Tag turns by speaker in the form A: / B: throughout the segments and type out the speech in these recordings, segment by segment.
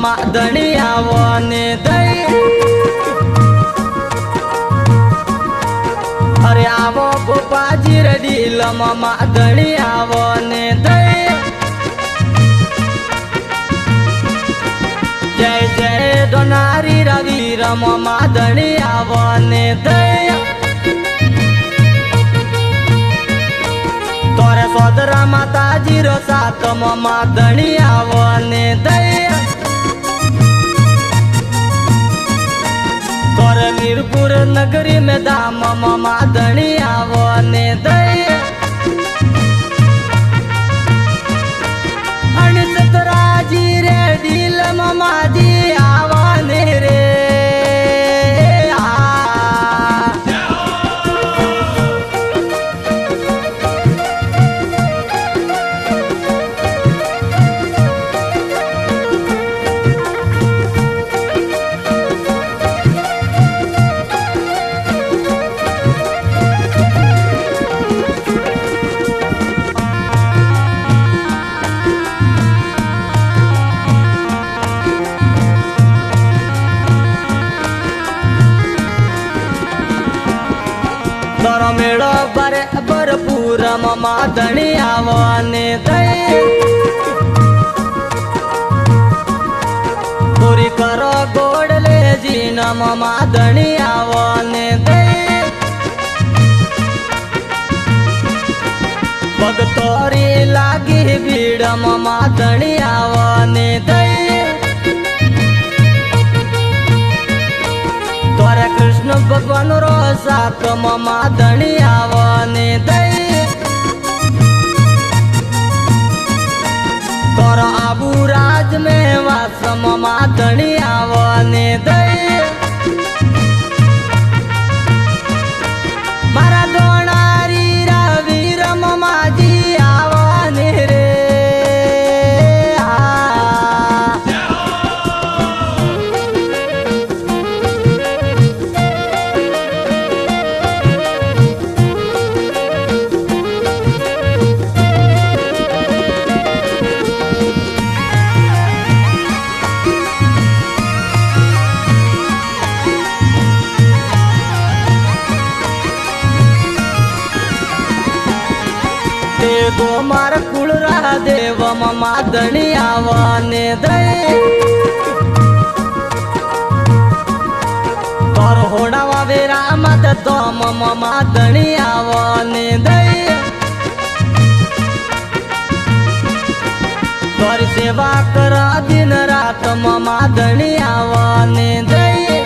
A: मामा धणी आवो ने दई अरे आवो गोपाजी रडील मामा धणी आवो ने दई जय जय डोनारी रवीर मामा धणी आवो ने दई तोरे सोदरा माताजी रो साथ मामा धणी आवो ने दई तोरे मीरपुर नगरी में दाम मामा धणी आवो ने दई अण सतराजी रे डील मामा जी आवो ने रे तोरो मेड़ो भरपूर मामा धणी आवो ने दई पूरी करो गोड़ले जीन मामा धणी आवो ने दई भगतोरी लागी भीड़ मामा धणी आवो ने दई तोरे कृष्ण भगवान रो साथ मामा धणी आवो ने दई तोरो आबू राज में वास मामा धणी आवो ने दई मारा दोनारी रवीर मामा जी आवो ने रे गो मार कुलरा देव मामा धणी आवो ने दई तोर होड़ावा वेरा मत तो मामा धणी आवो ने दई तोर सेवा कर दिन रात मामा धणी आवो ने दई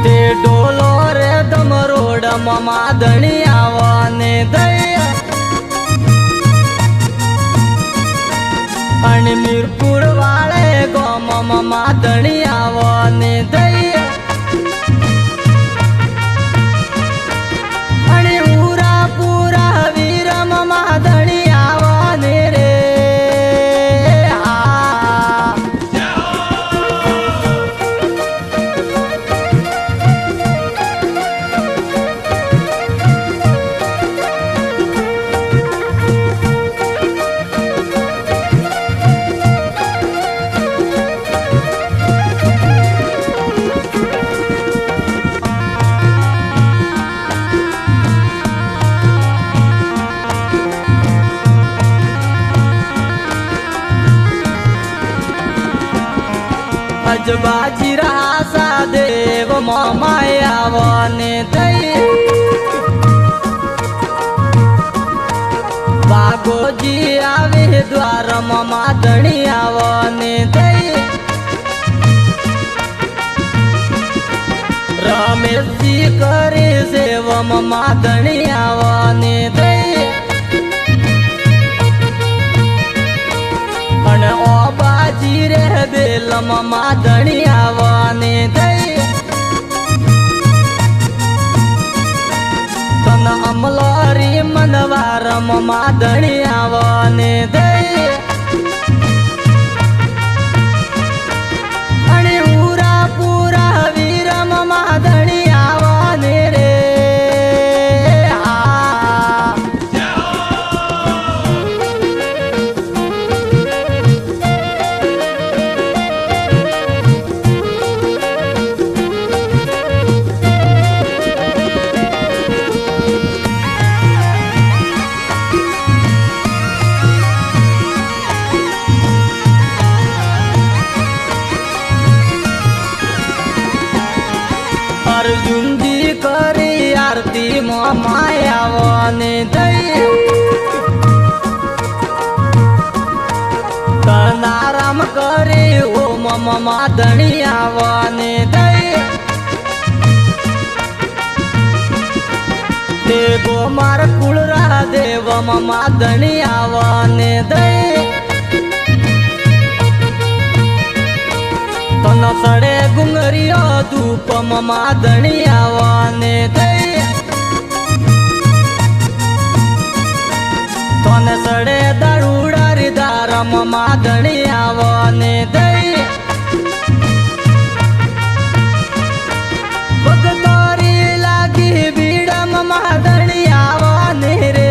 A: ते डोलो रे दमरोड मामा धणी आवो ने दई अण मीरपुर वाले गो मामा धणी आवो ने दई अण पूरा पूरा वीर मामा धणी आवो ने रे बाजी रासा देव मामा आवो ने दई बागोजी आवे द्वार मामा धणी आवो ने दई रमेश जी करे सेव मामा धणी आवो ने दई अन ओ बाजी रे बेल मामा धणी आवो ने दई तन अमलोरी मनवार मामा धणी आवो ने दई अने पूरा पूरा वीर मामा धणी आवो ने रे માયાવને દઈ કરનારામ કરે ઓમ માધણી આવને દઈ દેવો માર કુળરા દેવ માધણી આવને દઈ તન સડે ગુંગરીઓ ધૂપ માધણી આવને દઈ તને સડે દારૂડા રીધારમ માધણી આવને દઈ ભગતોરી લાગી બીડમ માધણી આવને રે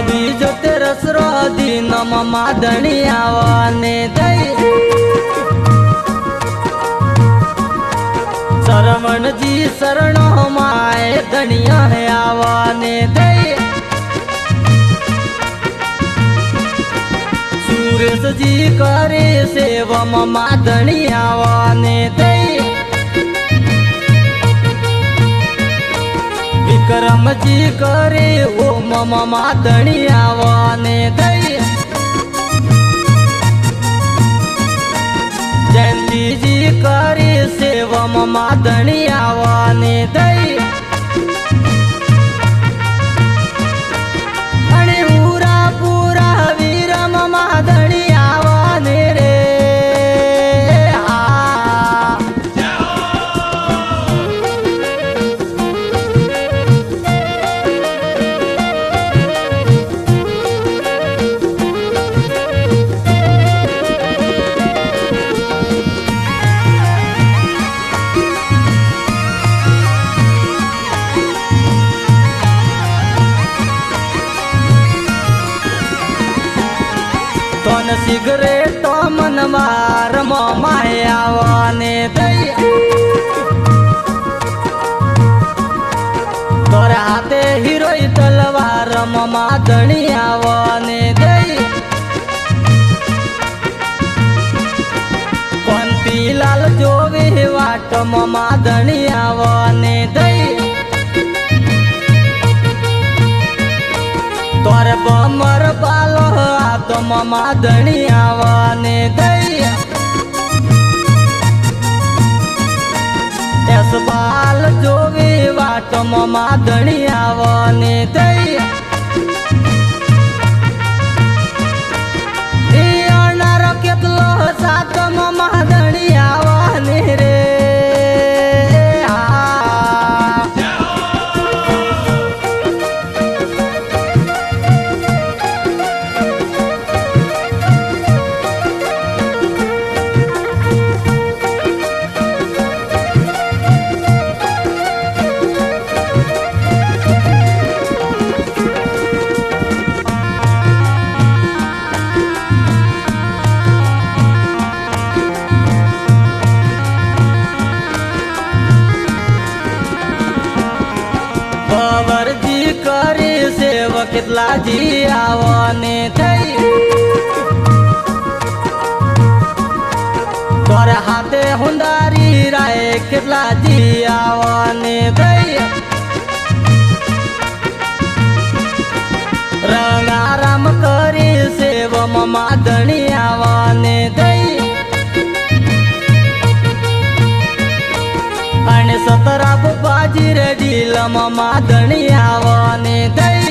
A: બીજો તેરસ રોધી નમ માધણી આવને દઈ શરવણજી શરણો માય ધણિયા આવને દઈ સુરેશજી કરે સેવમ માધણી આવને દઈ વિક્રમજી કરે ઓમ માધણી આવને દઈ જયંતીજી કરે સેવમ માધણી આવને દઈ અને પૂરા પૂરા વીરમ માધણી આવને રે તન સિગરેટ મન માર માયાવને દઈ તોરે હાથે હીરોઈ તલવાર માધણી આવને દઈ પંતીલાલ જોવી વાટ માધણી આવને દઈ તોરે બમર પાલો આતમ માધણી આવને દઈ એસ બાલ જોવી વાટમ માધણી આવને દઈ અનાર કેટલો સાતમ માધણી આવને રે પવરજી કરી સેવ કેટલા જી આવને થઈ તોરે હાથે હુંડારી રાય કેટલા જી આવને થઈ રંગારામ કરી સેવ માધણી આવને થઈ અને સતરાબ બાજી રે ડીલમ માધણી આવને દઈ